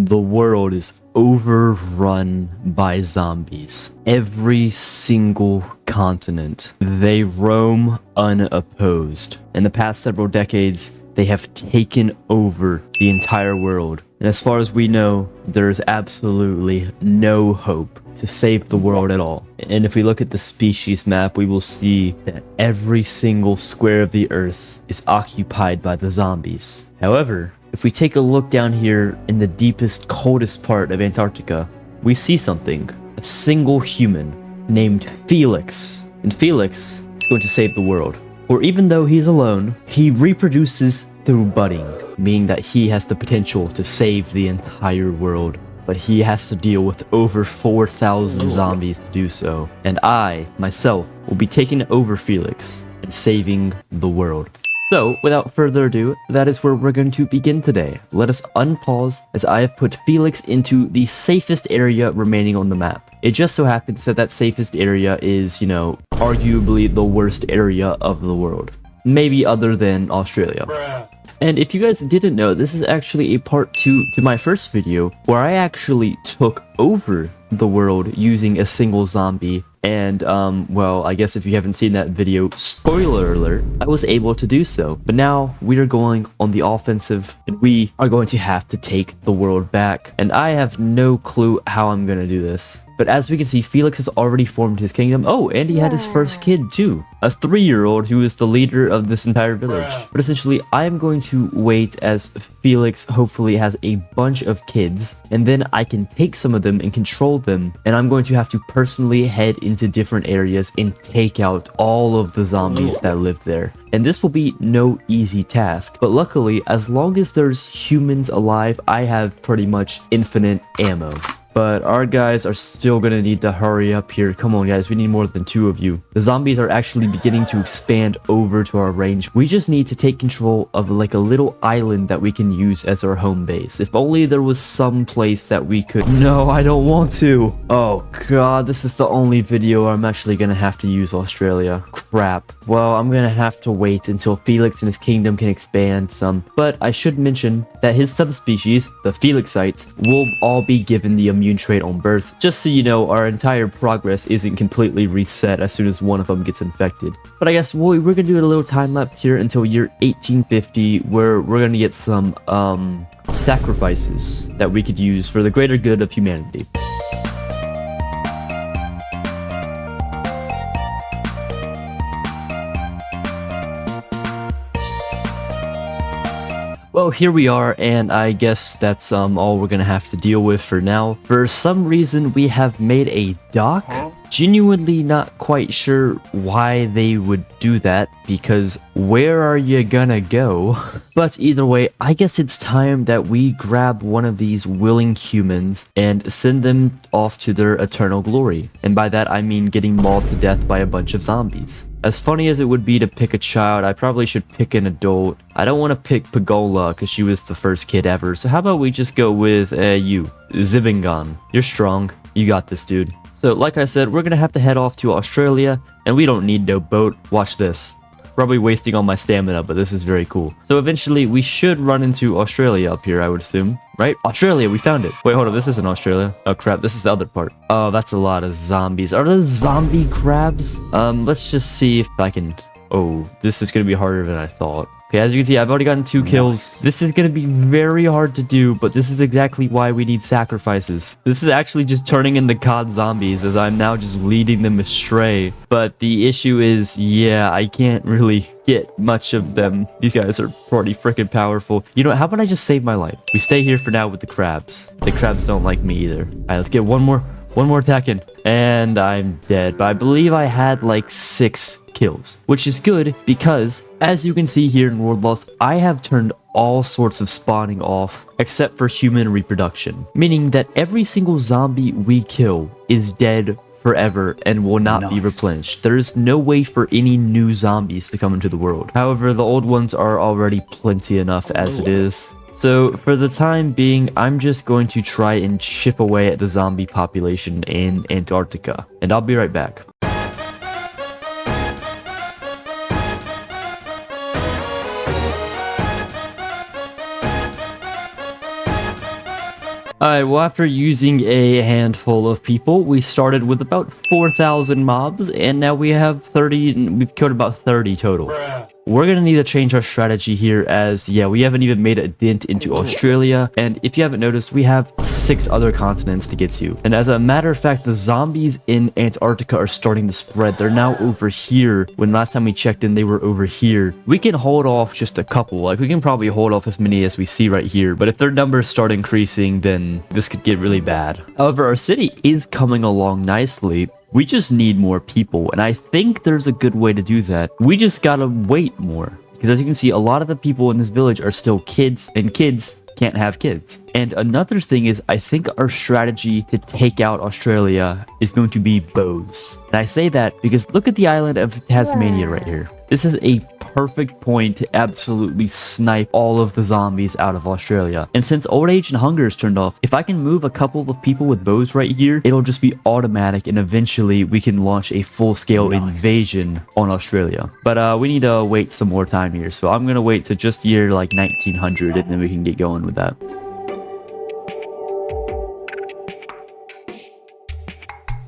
the world is overrun by zombies. Every single continent, they roam unopposed. In the past several decades, they have taken over the entire world. And as far as we know, there's absolutely no hope to save the world at all. And if we look at the species map, we will see that every single square of the earth is occupied by the zombies. However, if we take a look down here in the deepest, coldest part of Antarctica, we see something. A single human named Felix. And Felix is going to save the world. For even though he's alone, he reproduces through budding, meaning that he has the potential to save the entire world. But he has to deal with over 4,000 zombies to do so. And I, myself, will be taking over Felix and saving the world. So, without further ado, that is where we're going to begin today. Let us unpause as I have put Felix into the safest area remaining on the map. It just so happens that that safest area is, arguably the worst area of the world. Maybe other than Australia. And if you guys didn't know, this is actually a part 2 to my first video where I actually took over the world using a single zombie. And, well, I guess if you haven't seen that video, spoiler alert, I was able to do so. But now we are going on the offensive and we are going to have to take the world back. And I have no clue how I'm going to do this. But as we can see, Felix has already formed his kingdom. Oh, and he had his first kid too. A 3-year-old who is the leader of this entire village. But essentially, I am going to wait as Felix hopefully has a bunch of kids. And then I can take some of them and control them. And I'm going to have to personally head into different areas and take out all of the zombies that live there. And this will be no easy task. But luckily, as long as there's humans alive, I have pretty much infinite ammo. But our guys are still gonna need to hurry up here. Come on, guys, we need more than 2 of you. The zombies are actually beginning to expand over to our range. We just need to take control of like a little island that we can use as our home base. If only there was some place that we could... No, I don't want to. Oh god, this is the only video where I'm actually gonna have to use Australia. Crap. Well, I'm gonna have to wait until Felix and his kingdom can expand some. But I should mention that his subspecies, the Felixites, will all be given the immune trait on birth, just so you know our entire progress isn't completely reset as soon as one of them gets infected. But I guess we're gonna do a little time lapse here until year 1850, where we're gonna get some sacrifices that we could use for the greater good of humanity. Well, here we are, and I guess that's all we're gonna have to deal with for now. For some reason, we have made a dock. Genuinely not quite sure why they would do that, because where are you gonna go? But either way, I guess it's time that we grab one of these willing humans and send them off to their eternal glory. And by that, I mean getting mauled to death by a bunch of zombies. As funny as it would be to pick a child, I probably should pick an adult. I don't want to pick Pagola because she was the first kid ever. So how about we just go with you, Zibingan. You're strong. You got this, dude. So like I said, we're going to have to head off to Australia, and we don't need no boat. Watch this. Probably wasting all my stamina, but this is very cool. So eventually, we should run into Australia up here, I would assume. Right? Australia, we found it. Wait, hold on, this isn't Australia. Oh crap, this is the other part. Oh, that's a lot of zombies. Are those zombie crabs? Let's just see if I can... Oh, this is gonna be harder than I thought. Okay, as you can see, I've already gotten 2 kills. This is gonna be very hard to do, but this is exactly why we need sacrifices. This is actually just turning into COD zombies, as I'm now just leading them astray. But the issue is, yeah, I can't really get much of them. These guys are pretty freaking powerful. You know, how about I just save my life? We stay here for now with the crabs. The crabs don't like me either. All right, let's get one more attack in. And I'm dead. But I believe I had like 6 kills, which is good because, as you can see here in World Box, I have turned all sorts of spawning off except for human reproduction, meaning that every single zombie we kill is dead forever and will not be replenished. There is no way for any new zombies to come into the world. However, the old ones are already plenty enough as it is. So for the time being, I'm just going to try and chip away at the zombie population in Antarctica, and I'll be right back. Alright, well, after using a handful of people, we started with about 4,000 mobs, and now we have 30, we've killed about 30 total. We're gonna need to change our strategy here as, yeah, we haven't even made a dent into Australia, and if you haven't noticed, we have 6 other continents to get to. And as a matter of fact, the zombies in Antarctica are starting to spread. They're now over here, when last time we checked in, they were over here. We can hold off just a couple, like we can probably hold off as many as we see right here, but if their numbers start increasing, then this could get really bad. However, our city is coming along nicely. We just need more people, and I think there's a good way to do that. We just gotta wait more, because as you can see, a lot of the people in this village are still kids, and kids can't have kids. And another thing is, I think our strategy to take out Australia is going to be bows. And I say that because look at the island of Tasmania right here. This is a perfect point to absolutely snipe all of the zombies out of Australia. And since old age and hunger is turned off, if I can move a couple of people with bows right here, it'll just be automatic, and eventually we can launch a full-scale invasion on Australia. But we need to wait some more time here, so I'm gonna wait to just year like 1900, and then we can get going with that.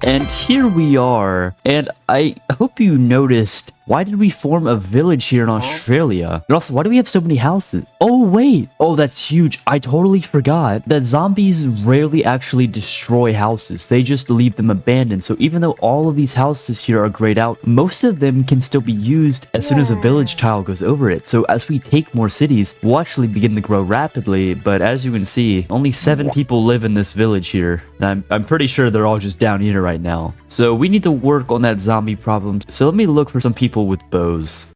And here we are, and I hope you noticed, why did we form a village here in Australia? And also, why do we have so many houses? Oh, wait. Oh, that's huge. I totally forgot that zombies rarely actually destroy houses. They just leave them abandoned. So even though all of these houses here are grayed out, most of them can still be used as soon as a village tile goes over it. So as we take more cities, we'll actually begin to grow rapidly. But as you can see, only 7 people live in this village here. And I'm pretty sure they're all just down here right now. So we need to work on that zombie problem. So let me look for some people with bows.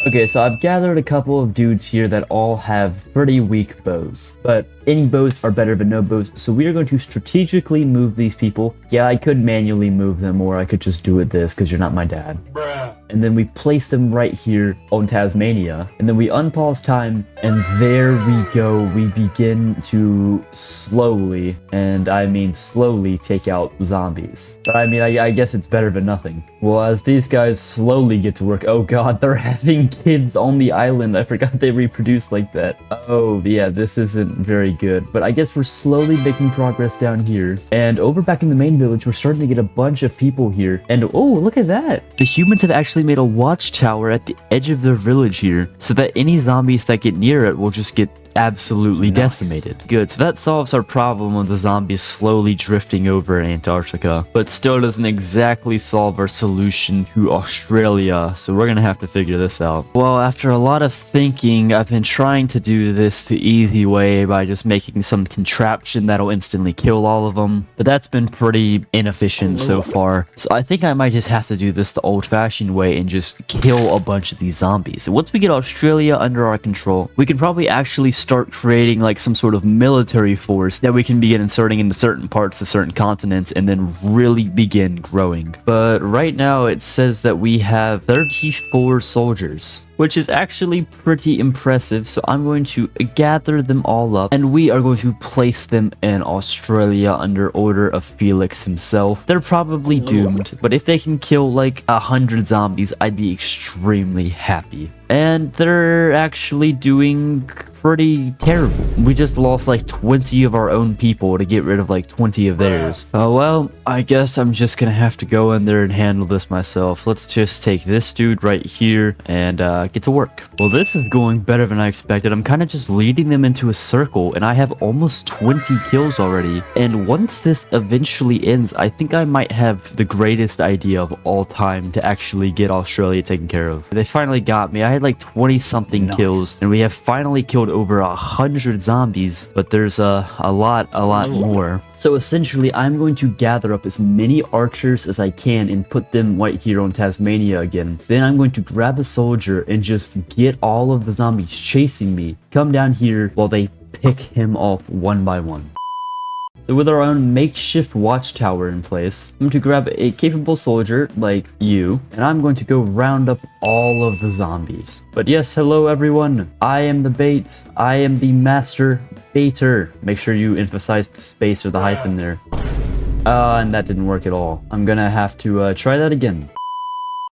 Okay, so I've gathered a couple of dudes here that all have pretty weak bows, but any bows are better than no bows, so we are going to strategically move these people. Yeah, I could manually move them, or I could just do it this, because you're not my dad. And then we place them right here on Tasmania, and then we unpause time, and there we go. We begin to slowly, and I mean slowly, take out zombies. But I mean, I guess it's better than nothing. Well, as these guys slowly get to work, oh god, they're having kids on the island. I forgot they reproduce like that. Oh yeah, this isn't very good, but I guess we're slowly making progress down here. And over back in the main village, we're starting to get a bunch of people here. And oh, look at that. The humans have actually made a watchtower at the edge of their village here, so that any zombies that get near it will just get absolutely decimated. Good, so that solves our problem of the zombies slowly drifting over Antarctica, but still doesn't exactly solve our solution to Australia, so we're gonna have to figure this out. Well, after a lot of thinking, I've been trying to do this the easy way by just making some contraption that'll instantly kill all of them, but that's been pretty inefficient so far, so I think I might just have to do this the old-fashioned way and just kill a bunch of these zombies. And once we get Australia under our control, we can probably actually start creating like some sort of military force that we can begin inserting into certain parts of certain continents and then really begin growing. But right now it says that we have 34 soldiers, which is actually pretty impressive, so I'm going to gather them all up, and we are going to place them in Australia under order of Felix himself. They're probably doomed, but if they can kill like 100 zombies, I'd be extremely happy. And they're actually doing pretty terrible. We just lost like 20 of our own people to get rid of like 20 of theirs. Oh well, I guess I'm just gonna have to go in there and handle this myself. Let's just take this dude right here and get to work. Well, this is going better than I expected. I'm kind of just leading them into a circle, and I have almost 20 kills already. And once this eventually ends, I think I might have the greatest idea of all time to actually get Australia taken care of. They finally got me. I had like 20 something kills, and we have finally killed over 100 zombies, but there's a lot more. So essentially, I'm going to gather up as many archers as I can and put them right here on Tasmania again. Then I'm going to grab a soldier and just get all of the zombies chasing me, come down here while they pick him off one by one. So with our own makeshift watchtower in place, I'm going to grab a capable soldier like you, and I'm going to go round up all of the zombies. But yes, hello everyone, I am the bait, I am the master baiter. Make sure you emphasize the space or the hyphen there. And that didn't work at all. I'm gonna have to try that again.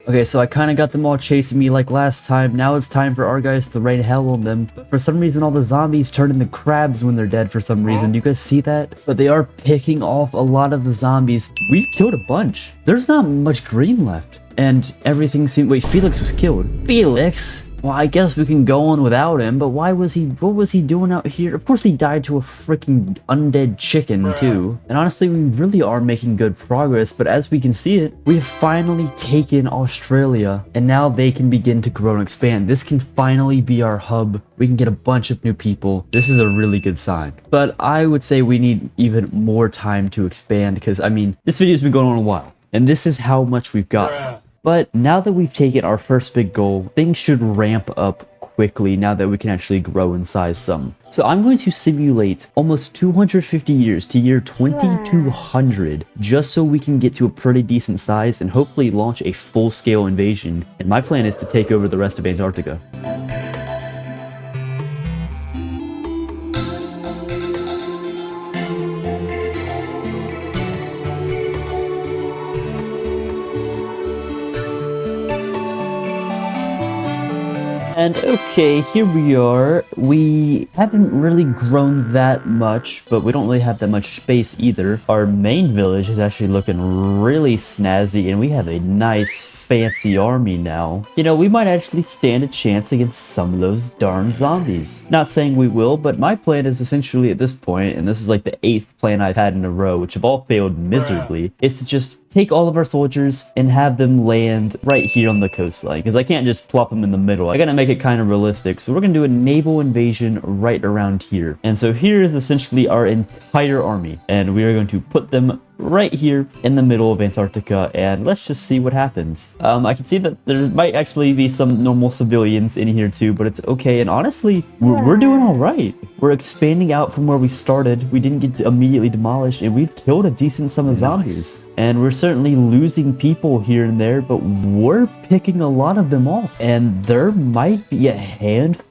Okay, so I kind of got them all chasing me like last time. Now it's time for our guys to rain hell on them. But for some reason, all the zombies turn into crabs when they're dead for some reason. Do you guys see that? But they are picking off a lot of the zombies. We killed a bunch. There's not much green left. And everything seemed... Wait, Felix was killed. Felix? Well, I guess we can go on without him, but why was he... What was he doing out here? Of course he died to a freaking undead chicken, too. And honestly, we really are making good progress, but as we can see it, we have finally taken Australia, and now they can begin to grow and expand. This can finally be our hub. We can get a bunch of new people. This is a really good sign. But I would say we need even more time to expand, because, I mean, this video's been going on a while, and this is how much we've got. But now that we've taken our first big goal, things should ramp up quickly now that we can actually grow in size some. So I'm going to simulate almost 250 years to year 2200 just so we can get to a pretty decent size and hopefully launch a full-scale invasion. And my plan is to take over the rest of Antarctica. And okay, here we are. We haven't really grown that much, but we don't really have that much space either. Our main village is actually looking really snazzy, and we have a nice fancy army now. You know, we might actually stand a chance against some of those darn zombies. Not saying we will, but my plan is essentially at this point, and this is like the 8th plan I've had in a row, which have all failed miserably, is to just take all of our soldiers and have them land right here on the coastline, because I can't just plop them in the middle. I gotta make it kind of realistic, so we're gonna do a naval invasion right around here. And so here is essentially our entire army, and we are going to put them right here in the middle of Antarctica, and let's just see what happens. I can see that there might actually be some normal civilians in here too, but it's okay. And honestly, we're doing all right. We're expanding out from where we started. We didn't get immediately demolished, and we've killed a decent sum of zombies. And we're certainly losing people here and there, but we're picking a lot of them off. And there might be a handful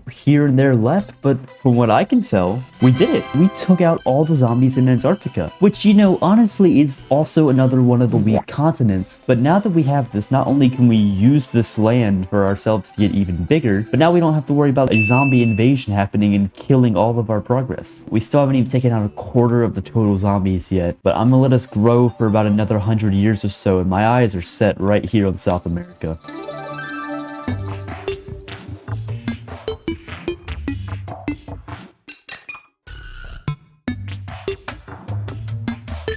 here and there left, but from what I can tell, we did it. We took out all the zombies in Antarctica, which, you know, honestly is also another one of the weak continents. But now that we have this, not only can we use this land for ourselves to get even bigger, but now we don't have to worry about a zombie invasion happening and killing all of our progress. We still haven't even taken out a quarter of the total zombies yet, but I'm gonna let us grow for about another 100 years or so, and my eyes are set right here on South America.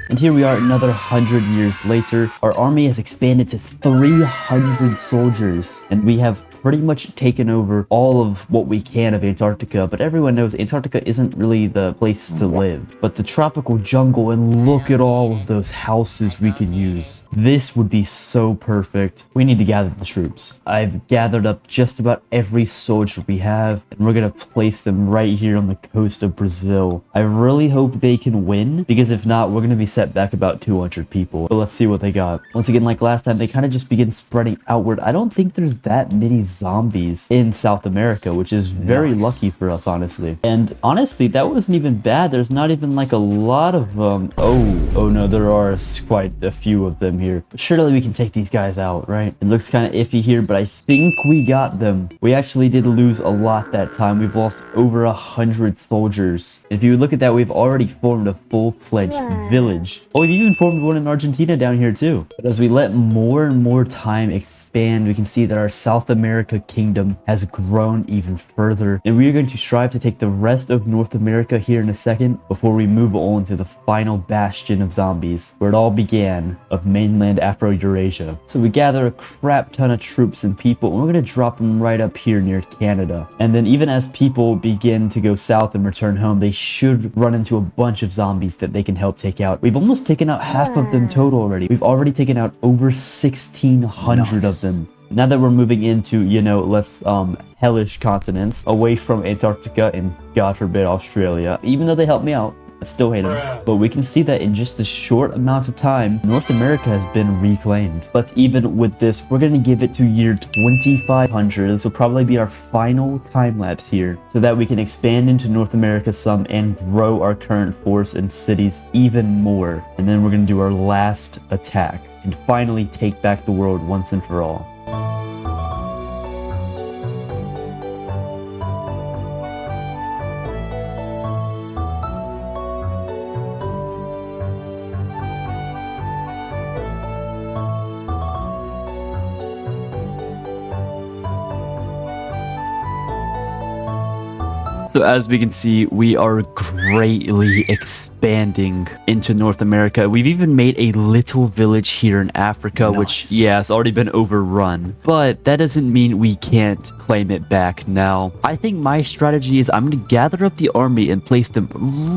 And here we are another 100 years later. Our army has expanded to 300 soldiers, and we have pretty much taken over all of what we can of Antarctica. But everyone knows Antarctica isn't really the place to live, but the tropical jungle, and look at all of those houses we can use. This would be so perfect. We need to gather the troops. I've gathered up just about every soldier we have, and we're gonna place them right here on the coast of Brazil. I really hope they can win, because if not, we're gonna be set back about 200 people. But let's see what they got. Once again, like last time, they kind of just begin spreading outward. I don't think there's that many zombies in South America, which is very lucky for us, honestly. And honestly, that wasn't even bad. There's not even like a lot of oh no, there are quite a few of them here. But surely we can take these guys out, right? It looks kind of iffy here, but I think we got them. We actually did lose a lot that time. We've lost over 100 soldiers. If you look at that, we've already formed a full-fledged village. Oh, we've even formed one in Argentina down here too. But as we let more and more time expand, we can see that our South America kingdom has grown even further. And we are going to strive to take the rest of North America here in a second before we move on to the final bastion of zombies, where it all began, of mainland Afro-Eurasia. So we gather a crap ton of troops and people, and we're going to drop them right up here near Canada. And then even as people begin to go south and return home, they should run into a bunch of zombies that they can help take out. We've almost taken out half of them total already. We've already taken out over 1,600 of them. Now that we're moving into, you know, less hellish continents, away from Antarctica and, God forbid, Australia, even though they helped me out, I still hate them. But we can see that in just a short amount of time, North America has been reclaimed. But even with this, we're going to give it to year 2500. This will probably be our final time lapse here, so that we can expand into North America some and grow our current force and cities even more. And then we're going to do our last attack. can finally take back the world once and for all. So as we can see, we are greatly expanding into North America. We've even made a little village here in Africa, which, yeah, has already been overrun. But that doesn't mean we can't claim it back now. I think my strategy is I'm going to gather up the army and place them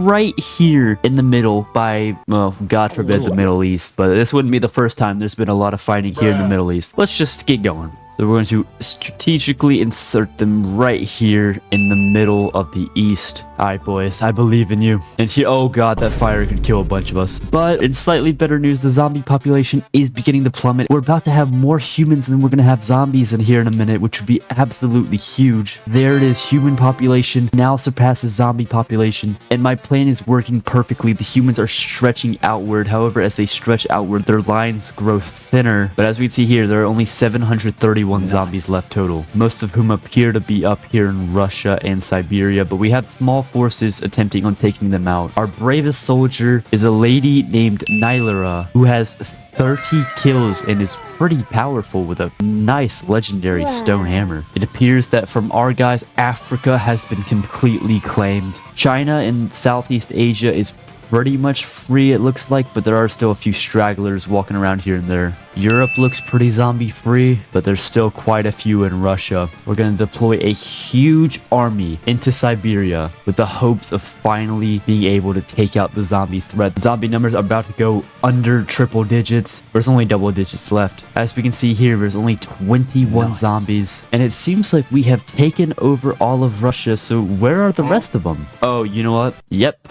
right here in the middle by, well, God forbid the Middle East. But this wouldn't be the first time there's been a lot of fighting here in the Middle East. Let's just get going. So we're going to strategically insert them right here in the middle of the east. Alright boys, I believe in you. And here, oh god, that fire could kill a bunch of us. But in slightly better news, the zombie population is beginning to plummet. We're about to have more humans than we're going to have zombies in here in a minute, which would be absolutely huge. There it is, human population now surpasses zombie population. And my plan is working perfectly. The humans are stretching outward. However, as they stretch outward, their lines grow thinner. But as we can see here, there are only 731 zombies left total, most of whom appear to be up here in Russia and Siberia, but we have small forces attempting on taking them out. Our bravest soldier is a lady named Nylera, who has 30 kills and is pretty powerful with a nice legendary stone hammer. It appears that from our guys, Africa has been completely claimed. China and Southeast Asia is pretty much free, it looks like, but there are still a few stragglers walking around here and there. Europe looks pretty zombie free, but there's still quite a few in Russia. We're going to deploy a huge army into Siberia with the hopes of finally being able to take out the zombie threat. The zombie numbers are about to go under triple digits. There's only double digits left. As we can see here, there's only 21 zombies, and it seems like we have taken over all of Russia, so where are the rest of them? Oh, you know what? Yep.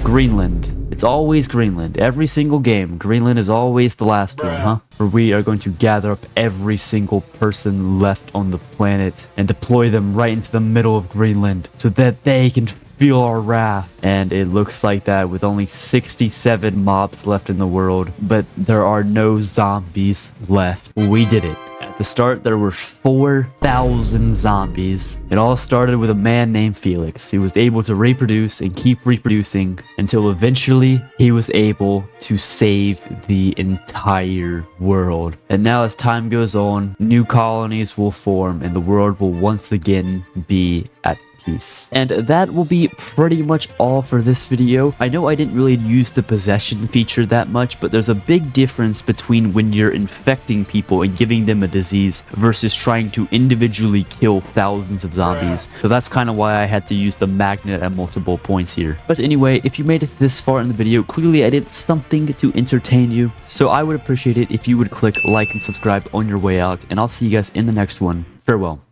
Greenland. It's always Greenland. Every single game, Greenland is always the last one, huh? Where we are going to gather up every single person left on the planet and deploy them right into the middle of Greenland so that they can feel our wrath. And it looks like that with only 67 mobs left in the world, but there are no zombies left. We did it. At the start, there were 4,000 zombies. It all started with a man named Felix. He was able to reproduce and keep reproducing until eventually he was able to save the entire world. And now as time goes on, new colonies will form and the world will once again be at peace. And that will be pretty much all for this video. I know I didn't really use the possession feature that much, but there's a big difference between when you're infecting people and giving them a disease versus trying to individually kill thousands of zombies. So that's kind of why I had to use the magnet at multiple points here. But anyway, if you made it this far in the video, clearly I did something to entertain you. So I would appreciate it if you would click like and subscribe on your way out, and I'll see you guys in the next one. Farewell.